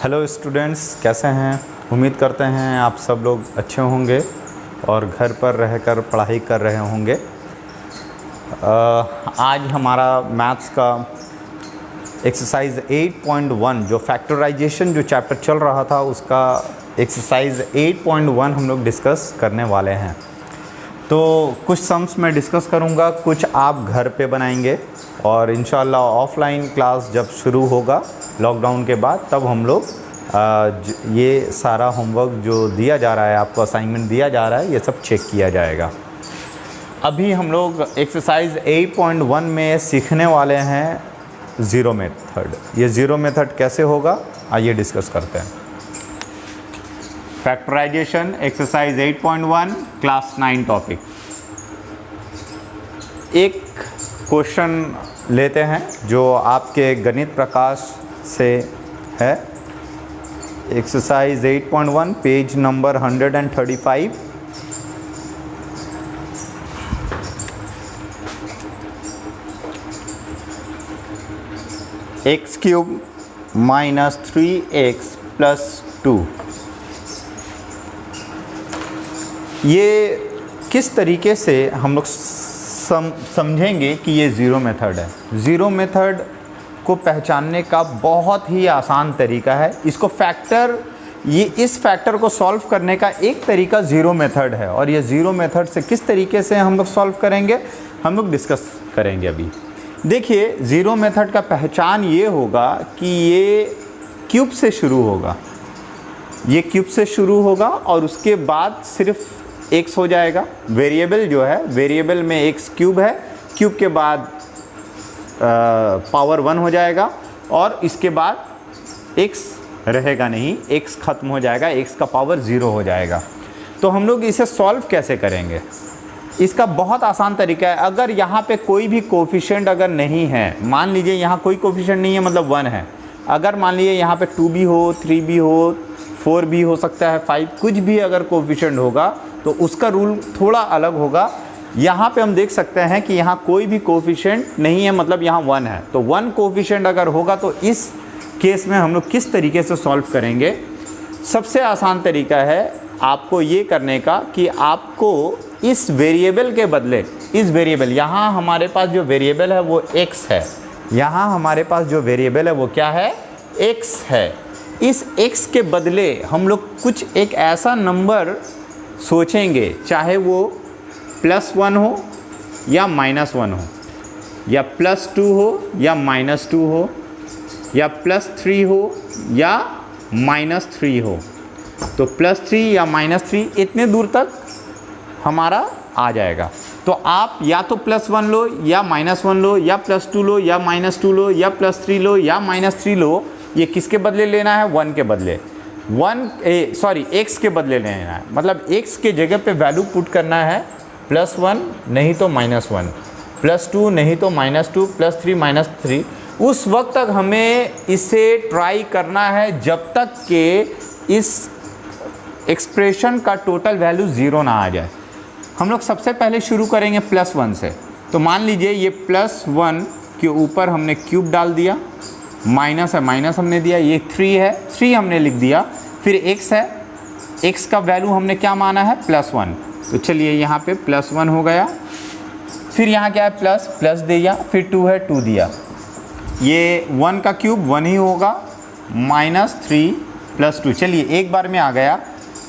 Hello students, कैसे हैं? उम्मीद करते हैं आप सब लोग अच्छे होंगे और घर पर रहकर पढ़ाई कर रहे होंगे। आज हमारा मैथ्स का एक्सरसाइज 8.1 जो फैक्टराइजेशन जो चैप्टर चल रहा था उसका एक्सरसाइज 8.1 हम लोग डिस्कस करने वाले हैं। तो कुछ सम्स मैं डिस्कस करूंगा, कुछ आप घर पे बनाएंगे और इंशाल्लाह ऑफलाइन क्लास जब शुरू होगा लॉकडाउन के बाद तब हम लोग ये सारा होमवर्क जो दिया जा रहा है, आपको असाइनमेंट दिया जा रहा है, ये सब चेक किया जाएगा। अभी हम लोग एक्सरसाइज 8.1 में सीखने वाले हैं ज़ीरो मेथड। ये ज़ीरो मेथड कैसे होगा आइए डिस्कस करते हैं। फैक्टराइजेशन एक्सरसाइज 8.1 क्लास 9 टॉपिक। एक क्वेश्चन लेते हैं जो आपके गणित प्रकाश से है। Exercise 8.1 page number 135। X cube minus 3x plus 2। ये किस तरीके से हम लोग समझेंगे कि ये ज़ीरो मेथड है। ज़ीरो मेथड को पहचानने का बहुत ही आसान तरीका है। इसको इस फैक्टर को सॉल्व करने का एक तरीका ज़ीरो मेथड है और ये ज़ीरो मेथड से किस तरीके से हम लोग सॉल्व करेंगे हम लोग डिस्कस करेंगे अभी। देखिए, ज़ीरो मेथड का पहचान ये होगा कि ये क्यूब से शुरू होगा, ये क्यूब से शुरू होगा और उसके बाद सिर्फ एक्स हो जाएगा। वेरिएबल जो है, वेरिएबल में एक्स क्यूब है, क्यूब के बाद पावर 1 हो जाएगा और इसके बाद x रहेगा नहीं, x ख़त्म हो जाएगा, x का पावर 0 हो जाएगा। तो हम लोग इसे सॉल्व कैसे करेंगे? इसका बहुत आसान तरीका है। अगर यहाँ पे कोई भी कोफिशिएंट अगर नहीं है, मान लीजिए यहाँ कोई कोफिशिएंट नहीं है, मतलब 1 है। अगर मान लीजिए यहाँ पे 2 भी हो, 3 भी हो, 4 भी हो सकता है, 5, कुछ भी अगर कोफिशिएंट होगा तो उसका रूल थोड़ा अलग होगा। यहाँ पे हम देख सकते हैं कि यहाँ कोई भी कोफिशिएंट नहीं है, मतलब यहाँ 1 है। तो 1 कोफिशिएंट अगर होगा तो इस केस में हम लोग किस तरीके से सॉल्व करेंगे? सबसे आसान तरीका है आपको ये करने का कि आपको इस वेरिएबल के बदले, इस वेरिएबल, यहाँ हमारे पास जो वेरिएबल है वो x है, यहाँ हमारे पास जो वेरिएबल है वो क्या है? x है। इस x के बदले हम लोग कुछ एक ऐसा नंबर सोचेंगे, चाहे वो +1 हो या -1 हो, या +2 हो या -2 हो, या +3 हो या -3 हो। तो +3 या -3 इतने दूर तक हमारा आ जाएगा। तो आप या तो +1 लो या -1 लो या +2 लो या -2 लो या +3 लो या -3 लो। ये किसके बदले लेना है? 1 के बदले, x के बदले लेना है। मतलब x के जगह पे वैल्यू पुट करना है +1 नहीं तो -1, +2 नहीं तो -2, +3 -3। उस वक्त तक हमें इसे ट्राई करना है जब तक कि इस एक्सप्रेशन का टोटल वैल्यू 0 ना आ जाए। हम लोग सबसे पहले शुरू करेंगे +1 से। तो मान लीजिए ये +1 के ऊपर हमने क्यूब डाल दिया, माइनस है, माइनस हमने दिया, ये 3 है, 3 हमने लिख दिया, फिर x है, x का वैल्यू हमने क्या माना है? +1। तो चलिए यहाँ पे +1 हो गया, फिर यहाँ क्या है? प्लस दिया, फिर 2 है, 2 दिया। ये 1 का क्यूब 1 ही होगा, -3 + 2। चलिए एक बार में आ गया,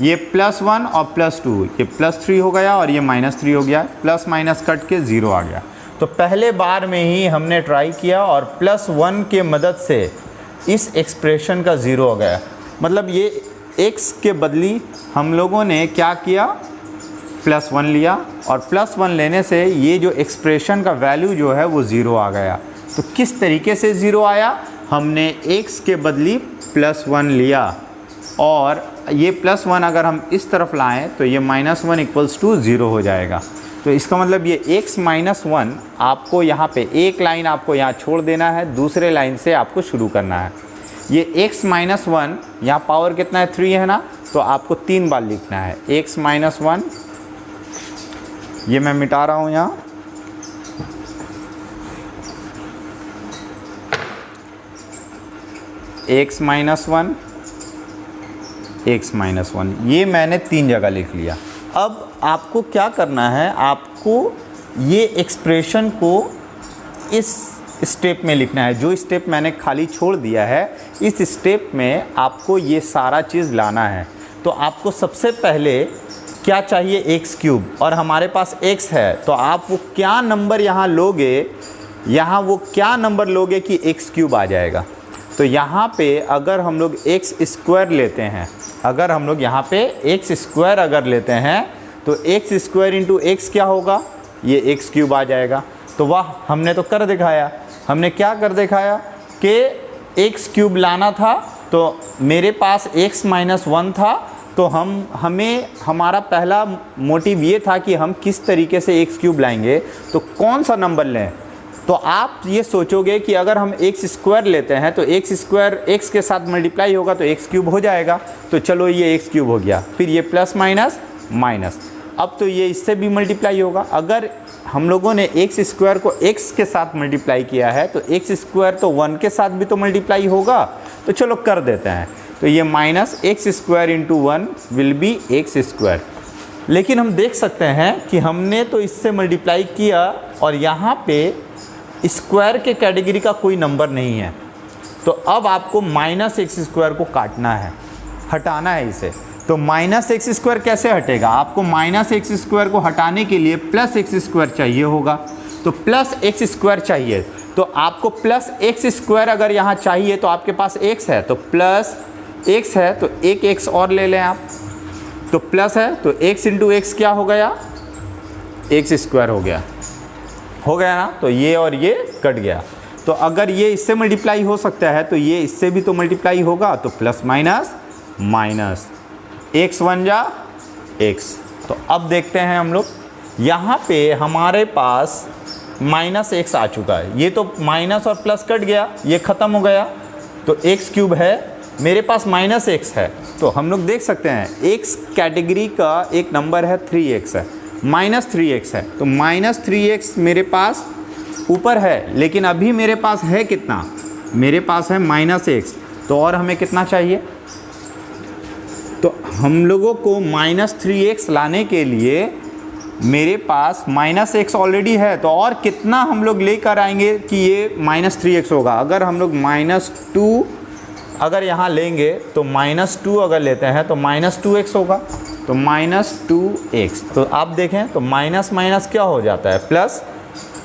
ये +1 और +2, ये +3 हो गया और ये -3 हो गया, प्लस माइनस कट के 0 आ गया। तो पहले बार में ही हमने ट्राई किया और +1 के मदद से इस एक्सप्रेशन का 0 हो गया। मतलब ये x के बदली हम लोगों ने क्या किया? +1 लिया और +1 लेने से ये जो एक्सप्रेशन का वैल्यू जो है वो 0 आ गया। तो किस तरीके से 0 आया? हमने x के बदली +1 लिया और ये +1 अगर हम इस तरफ लाएं तो ये -1 = 0 हो जाएगा। तो इसका मतलब ये x -1 आपको यहाँ पे एक लाइन आपको यहाँ छोड़ देना है, दूसरे लाइन से आपको शुरू करना है। ये x -1 यहाँ पावर कितना है? 3 है ना, तो आपको 3 बार लिखना है। x -1, ये मैं मिटा रहा हूँ यहाँ, x -1 x माइनस 1, ये मैंने 3 जगह लिख लिया। अब आपको क्या करना है, आपको ये एक्सप्रेशन को इस स्टेप में लिखना है। जो स्टेप मैंने खाली छोड़ दिया है, इस स्टेप में आपको ये सारा चीज़ लाना है। तो आपको सबसे पहले क्या चाहिए, एक्स क्यूब, और हमारे पास x है, तो आप वो क्या नंबर यहाँ लोगे, यहाँ वो क्या नंबर लोगे कि एक्स क्यूब आ जाएगा। तो यहाँ पे अगर हम लोग एक्स स्क्वायर लेते हैं, अगर हम लोग यहाँ पे एक्स स्क्वायर अगर लेते हैं, तो एक्स स्क्वायर इंटू एक्स क्या होगा, ये एक्स क्यूब आ जाएगा। तो वाह, हमने तो कर दिखाया। हमने क्या कर दिखाया कि एक्स क्यूब लाना था, तो मेरे पास x माइनस 1 था, तो हमें हमारा पहला मोटिव ये था कि हम किस तरीके से एक्स क्यूब लाएंगे, तो कौन सा नंबर लें। तो आप ये सोचोगे कि अगर हम एक्स स्क्वायर लेते हैं तो एक्स स्क्वायर एक्स के साथ मल्टीप्लाई होगा तो एक्स क्यूब हो जाएगा। तो चलो ये एक्स क्यूब हो गया, फिर ये प्लस माइनस माइनस, अब तो ये इससे भी मल्टीप्लाई होगा। अगर हम लोगों ने एक्स स्क्वायर को एक्स के साथ मल्टीप्लाई किया है तो एक्स स्क्वायर तो 1 के साथ भी तो मल्टीप्लाई होगा। तो चलो कर देते हैं। तो ये minus x square into 1 will be x square. लेकिन हम देख सकते हैं कि हमने तो इससे मल्टीप्लाई किया और यहाँ पे स्क्वायर के कैटेगरी का कोई नंबर नहीं है। तो अब आपको माइनस एक्स स्क्वायर को काटना है, हटाना है इसे। तो माइनस एक्स स्क्वायर कैसे हटेगा, आपको माइनस एक्स स्क्वायर को हटाने के लिए प्लस एक्स स्क्वायर चाहिए होगा। तो प्लस एक्स स्क्वायर चाहिए, तो आपको प्लस एक्स स्क्वायर अगर यहाँ चाहिए तो आपके पास x है, तो प्लस x है, तो एक x और ले लें आप। तो प्लस है तो x इंटू एक्स क्या हो गया, एक्स स्क्वायर हो गया ना। तो ये और ये कट गया। तो अगर ये इससे मल्टीप्लाई हो सकता है तो ये इससे भी तो मल्टीप्लाई होगा। तो प्लस माइनस माइनस, एक्स 1 जा एक्स। तो अब देखते हैं हम लोग, यहाँ पे हमारे पास माइनस एक्स आ चुका है। ये तो माइनस और प्लस कट गया, ये ख़त्म हो गया। तो एक्स क्यूब है, मेरे पास माइनस एक्स है। तो हम लोग देख सकते हैं एक्स कैटेगरी का एक नंबर है 3x है, माइनस 3x है। तो माइनस 3x मेरे पास ऊपर है, लेकिन अभी मेरे पास है कितना, मेरे पास है माइनस एक्स। तो और हमें कितना चाहिए, तो हम लोगों को माइनस 3x लाने के लिए मेरे पास माइनस एक्स ऑलरेडी है। तो और कितना हम लोग लेकर आएंगे कि ये माइनस 3x होगा। अगर हम लोग माइनस 2 अगर यहाँ लेंगे तो माइनस 2 अगर लेते हैं तो माइनस 2x होगा। तो माइनस 2x, तो आप देखें तो माइनस माइनस क्या हो जाता है, प्लस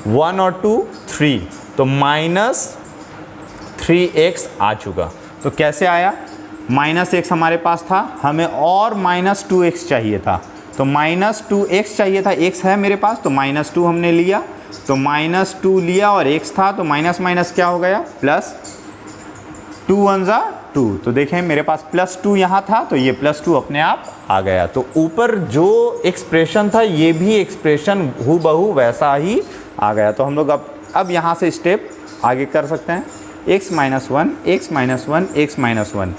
1 और 2 3। तो माइनस 3x आ चुका। तो कैसे आया, माइनस एक्स हमारे पास था, हमें और माइनस 2x चाहिए था। तो माइनस 2x चाहिए था, x है मेरे पास, तो माइनस 2 हमने लिया। तो माइनस 2 लिया और x था, तो माइनस माइनस क्या हो गया, प्लस 2 1 जा 2। तो देखें मेरे पास प्लस 2 यहाँ था, तो ये प्लस 2 अपने आप आ गया। तो ऊपर जो एक्सप्रेशन था ये भी एक्सप्रेशन हूबहू वैसा ही आ गया। तो हम लोग अब यहाँ से स्टेप आगे कर सकते हैं। x minus 1 x minus 1 x minus 1,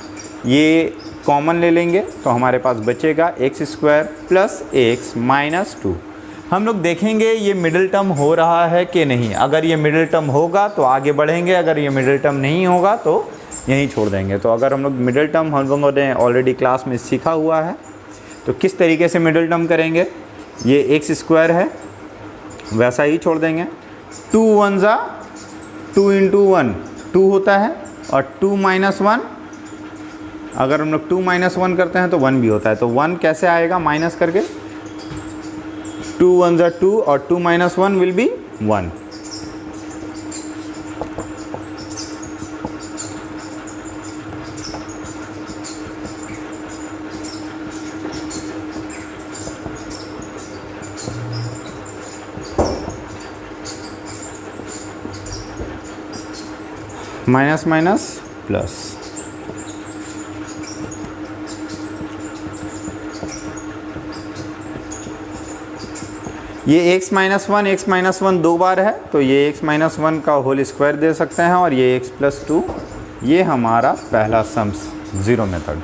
ये कॉमन ले लेंगे तो हमारे पास बचेगा x square plus x minus 2। हम लोग देखेंगे ये मिडिल टर्म हो रहा है कि नहीं। अगर ये मिडिल टर्म होगा तो आगे बढ़ेंगे, अगर ये मिडिल टर्म नहीं होगा तो यहीं छोड़ देंगे। तो अगर हम लोग मिडिल टर्म हम लोगों ने ऑलरेडी क्लास में सीखा हुआ है, तो किस तरीके से मिडिल टर्म करेंगे, ये एक्स स्क्वायर है वैसा ही छोड़ देंगे। 2 1 जा 2 इंटू 1 2 होता है, और 2 माइनस 1 अगर हम लोग 2 माइनस 1 करते हैं तो 1 भी होता है। तो 1 कैसे आएगा माइनस करके, 2 1 जा 2 और 2 minus 1 will be 1। Minus minus plus, ये x माइनस 1 2 बार है, तो ये x माइनस 1 का होल स्क्वायर दे सकते हैं, और ये x प्लस 2, ये हमारा पहला सम्स ज़ीरो मेथड।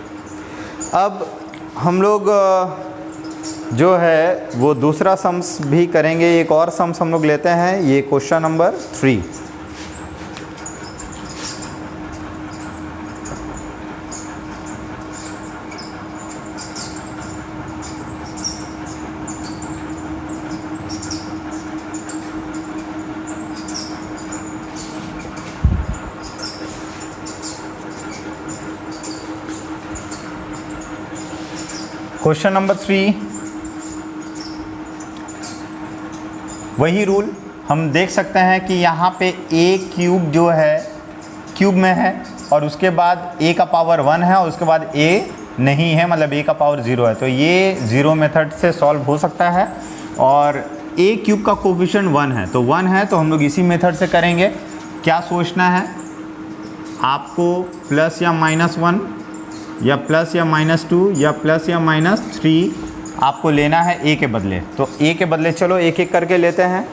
अब हम लोग जो है वो दूसरा सम्स भी करेंगे। एक और सम्स हम लोग लेते हैं, ये क्वेश्चन नंबर 3। क्वेश्चन नंबर 3, वही रूल हम देख सकते हैं कि यहाँ पे a क्यूब जो है क्यूब में है और उसके बाद a का पावर 1 है और उसके बाद a नहीं है, मतलब a का पावर 0 है, तो ये 0 मेथड से सॉल्व हो सकता है। और a क्यूब का कोफिशिएंट 1 है, तो 1 है तो हम लोग इसी मेथड से करेंगे। क्या सोचना है आपको, प्लस या -1 या प्लस या -2 या प्लस या -3 आपको लेना है a के बदले। तो a के बदले चलो एक एक करके लेते हैं।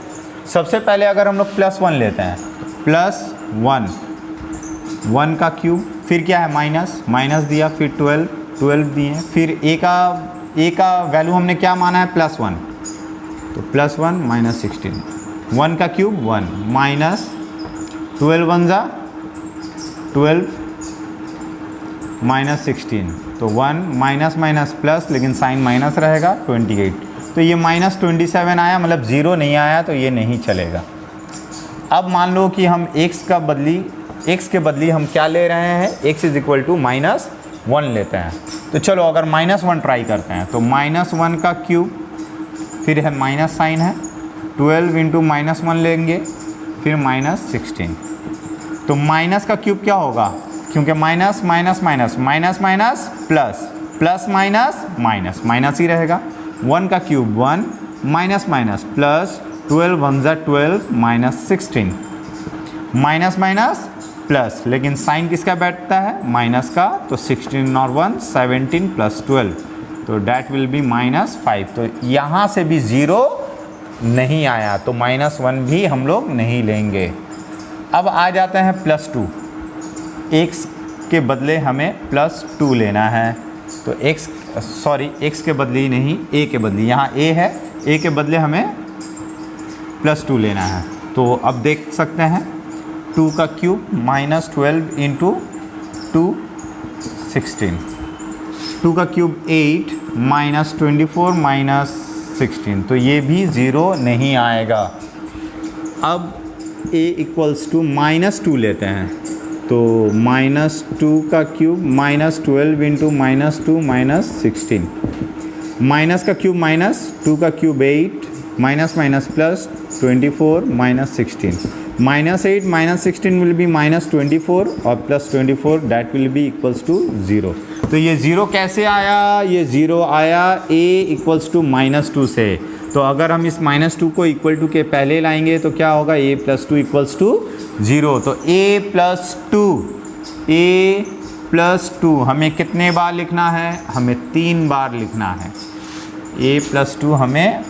सबसे पहले अगर हम लोग +1 लेते हैं, +1, 1 का क्यूब, फिर क्या है माइनस दिया, फिर 12 दिए, फिर a का वैल्यू हमने क्या माना है +1, तो +1 -16, 1 का क्यूब 1 माइनस 12 1 जा 12 -16, तो 1 माइनस प्लस, लेकिन साइन माइनस रहेगा 28, तो ये -27 आया, मतलब 0 नहीं आया, तो ये नहीं चलेगा। अब मान लो कि हम x के बदली हम क्या ले रहे हैं, x = -1 लेते हैं। तो चलो अगर -1 ट्राई करते हैं, तो -1 का क्यूब, फिर है माइनस साइन है, 12 × -1 लेंगे, फिर -16, तो माइनस का क्यूब क्या होगा, क्योंकि माइनस प्लस माइनस ही रहेगा। 1 का क्यूब 1 माइनस प्लस 12 1 जा 12 -16, माइनस प्लस, लेकिन साइन किसका बैठता है माइनस का, तो 16 और 1 17 + 12, तो डैट विल बी -5। तो यहाँ से भी 0 नहीं आया, तो -1 भी हम लोग नहीं लेंगे। अब आ जाते हैं +2, x के बदले हमें +2 लेना है, तो x के बदले ही नहीं, a के बदले, यहाँ a है, a के बदले हमें +2 लेना है। तो अब देख सकते हैं 2 का क्यूब -12 × 2 16, 2 का क्यूब 8 -24 -16, तो ये भी 0 नहीं आएगा। अब a = -2 लेते हैं, तो -2 का क्यूब -12 × -2 -16, माइनस का क्यूब -2 का cube 8 minus plus 24 -16, -8 -16 will be -24 और +24 डैट विल बी = 0। तो ये 0 कैसे आया, ये 0 आया a = -2 से। तो अगर हम इस -2 को = के पहले लाएंगे तो क्या होगा, a + 2 = 0। तो a + 2 हमें कितने बार लिखना है, हमें 3 बार लिखना है। a + 2 हमें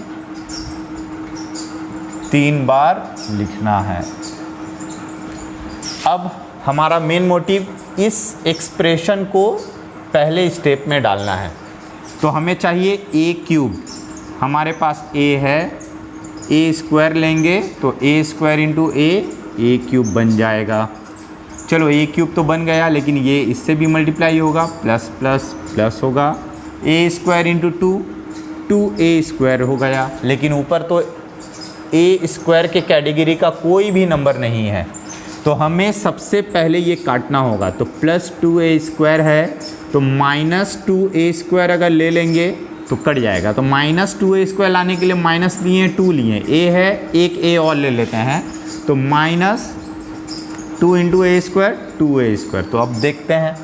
3 बार लिखना है। अब हमारा मेन मोटिव इस एक्सप्रेशन को पहले स्टेप में डालना है। तो हमें चाहिए a क्यूब, हमारे पास a है, a² लेंगे तो a² × a क्यूब बन जाएगा। चलो a क्यूब तो बन गया, लेकिन ये इससे भी मल्टीप्लाई होगा, प्लस प्लस प्लस होगा, a² × 2 2a² हो गया, लेकिन ऊपर तो a² के कैटेगरी का कोई भी नंबर नहीं है, तो हमें सबसे पहले ये काटना होगा। तो +2a² है, तो -2a² अगर ले लेंगे तो कट जाएगा। तो -2a² लाने के लिए माइनस लिए, 2 लिए, a है, एक a और ले लेते हैं, तो -2 × a², 2a²। तो अब देखते हैं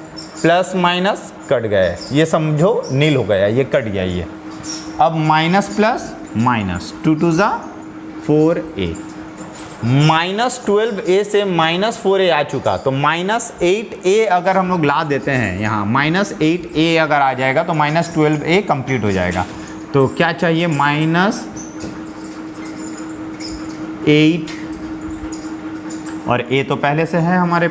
प्लस माइनस कट गए, ये समझो नील हो गया, ये कट गया ये। अब माइनस प्लस माइनस, 2 2 ज़ा 4a, -12a से -4a आ चुका, तो -8a अगर हम लोग ला देते हैं यहाँ, -8a अगर आ जाएगा तो -12a कंप्लीट हो जाएगा। तो क्या चाहिए, -8, और a तो पहले से है हमारे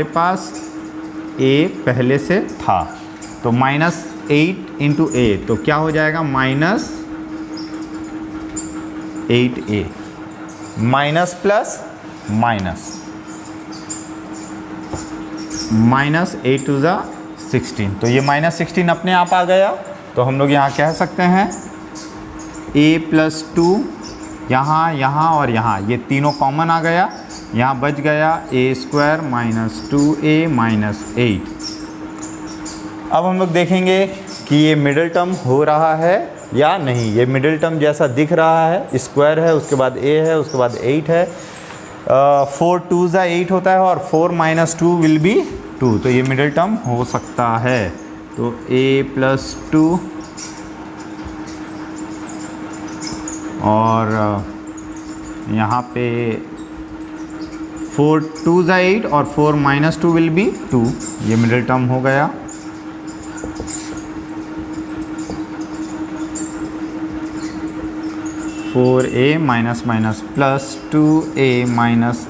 पास a पहले से था, तो -8 × a, तो क्या हो जाएगा, -8a, माइनस प्लस माइनस, -8 2 ज़ा 16, तो ये -16 अपने आप आ गया। तो हम लोग यहाँ कह सकते हैं a + 2, यहाँ और यहाँ, ये तीनों कॉमन आ गया, यहाँ बच गया a² - 2a - 8। अब हम लोग देखेंगे कि ये मिडिल टर्म हो रहा है या नहीं। ये मिडिल टर्म जैसा दिख रहा है, स्क्वायर है, उसके बाद a है, उसके बाद 8 है। 4 2 ज़ा 8 होता है और 4 - 2 विल बी 2, तो ये मिडिल टर्म हो सकता है। तो a + 2 और यहाँ पे 4 2 ज़ा 8 और 4 - 2 विल बी 2, ये मिडिल टर्म हो गया। (4a - +2a -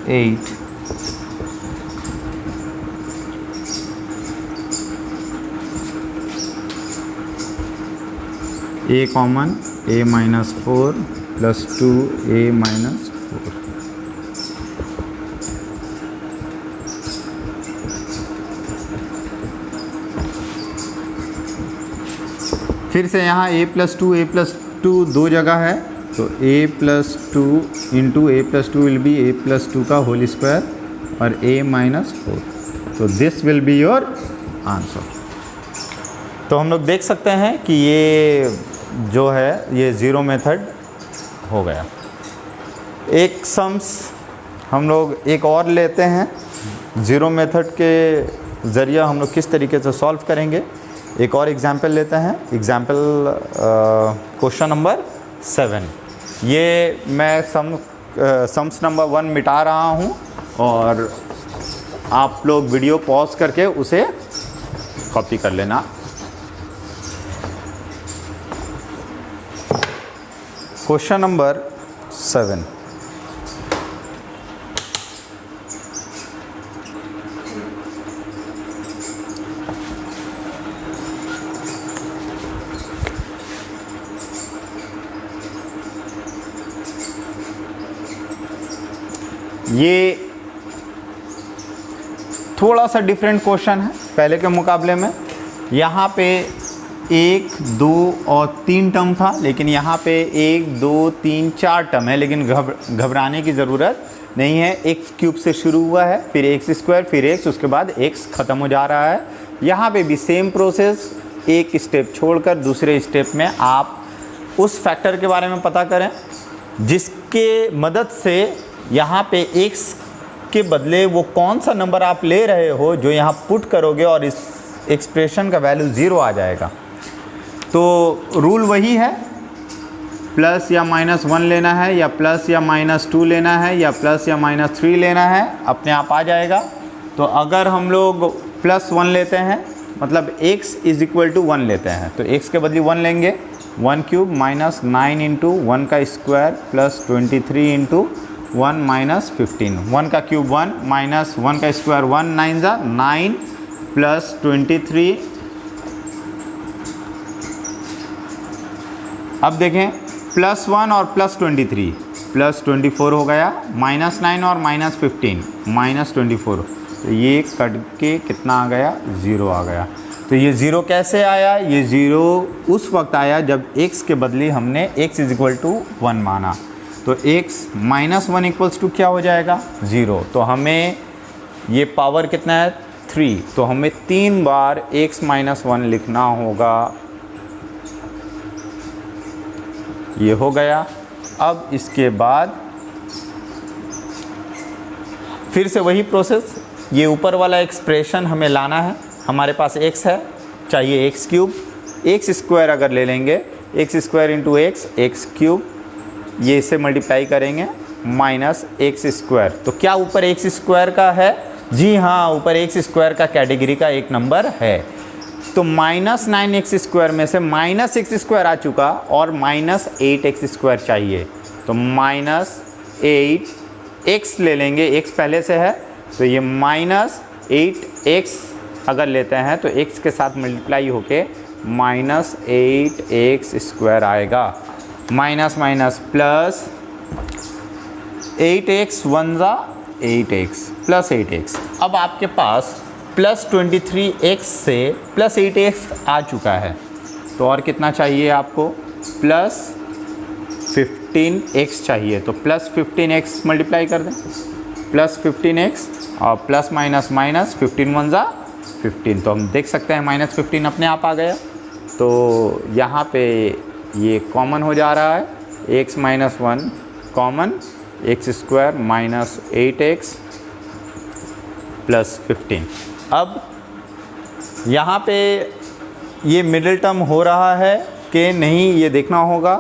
8) a common, a - 4 + 2a - 4। फिर से यहाँ a + 2 दो जगह है, तो a + 2 × a + 2 will be a + 2 का होल स्क्वायर और a - 4, तो this will be your answer. तो हम लोग देख सकते हैं कि ये जो है ये ज़ीरो मेथड हो गया। एक सम्स हम लोग एक और लेते हैं, ज़ीरो मेथड के ज़रिए हम लोग किस तरीके से सॉल्व करेंगे। एक और एग्जाम्पल लेते हैं, एग्जाम्पल क्वेश्चन नंबर 7। ये मैं सम्स नंबर 1 मिटा रहा हूँ और आप लोग वीडियो पॉज करके उसे कॉपी कर लेना। Question number 7। ये थोड़ा सा डिफरेंट क्वेश्चन है पहले के मुकाबले में। यहाँ पे 1 2 और 3 टर्म था, लेकिन यहाँ पे 1 2 3 4 टर्म है। लेकिन घबराने की ज़रूरत नहीं है। x³ से शुरू हुआ है, फिर x², फिर x, उसके बाद x ख़त्म हो जा रहा है। यहाँ पे भी सेम प्रोसेस, एक स्टेप छोड़कर दूसरे स्टेप में आप उस फैक्टर के बारे में पता करें जिसके मदद से यहाँ पे x के बदले वो कौन सा नंबर आप ले रहे हो जो यहाँ पुट करोगे और इस एक्सप्रेशन का वैल्यू 0 आ जाएगा। तो रूल वही है, प्लस या -1 लेना है या प्लस या -2 लेना है या प्लस या -3 लेना है, अपने आप आ जाएगा। तो अगर हम लोग +1 लेते हैं मतलब x = 1 लेते हैं, तो x के बदले 1 लेंगे। 1³ -9 × 1 का स्क्वायर + 23 × 1 - 15। 1 का क्यूब 1 -1 का स्क्वायर 1, 9 ज़ा 9 + 23। अब देखें +1 और +23 +24 हो गया, -9 और -15 -24। तो ये कट के कितना आ गया, 0 आ गया। तो ये 0 कैसे आया, ये 0 उस वक्त आया जब x के बदले हमने x = 1 माना। तो x -1 = क्या हो जाएगा, 0। तो हमें ये पावर कितना है, 3। तो हमें 3 बार x - 1 लिखना होगा। ये हो गया। अब इसके बाद फिर से वही प्रोसेस, ये ऊपर वाला एक्सप्रेशन हमें लाना है। हमारे पास x है, चाहिए x³। x² अगर ले लेंगे, x² × x, x³, ये इसे मल्टीप्लाई करेंगे -x²। तो क्या ऊपर x² का है, जी हाँ, ऊपर x² का कैटेगरी का एक नंबर है। तो -9x² में से -x² आ चुका और -8x² चाहिए। तो -8x ले लेंगे, x पहले से है, तो ये -8x अगर लेते हैं तो x के साथ मल्टीप्लाई होके -8x² आएगा। माइनस माइनस प्लस 8x 1 ज़ा 8x प्लस 8x। अब आपके पास +23x से +8x आ चुका है, तो और कितना चाहिए आपको, +15x चाहिए। तो +15x मल्टीप्लाई कर दें, +15x और प्लस माइनस माइनस 15 1 ज़ा -15, तो हम देख सकते हैं -15 अपने आप आ गया। तो यहाँ पे ये कॉमन हो जा रहा है, x - 1 common, x² minus 8x plus 15। अब यहाँ पे ये मिडिल टर्म हो रहा है कि नहीं, ये देखना होगा।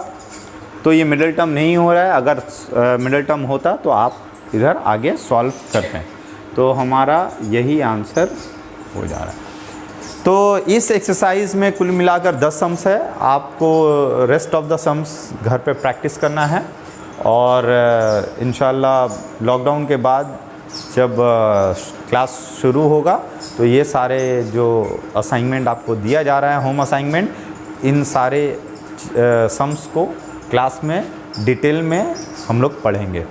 तो ये मिडिल टर्म नहीं हो रहा है, अगर मिडिल टर्म होता तो आप इधर आगे सॉल्व करते हैं। तो हमारा यही आंसर हो जा रहा है। तो इस एक्सरसाइज में कुल मिलाकर 10 सम्स है। आपको रेस्ट ऑफ द सम्स घर पे प्रैक्टिस करना है, और इंशाल्लाह लॉकडाउन के बाद जब क्लास शुरू होगा तो ये सारे जो असाइनमेंट आपको दिया जा रहा है, होम असाइनमेंट, इन सारे सम्स को क्लास में डिटेल में हम लोग पढ़ेंगे।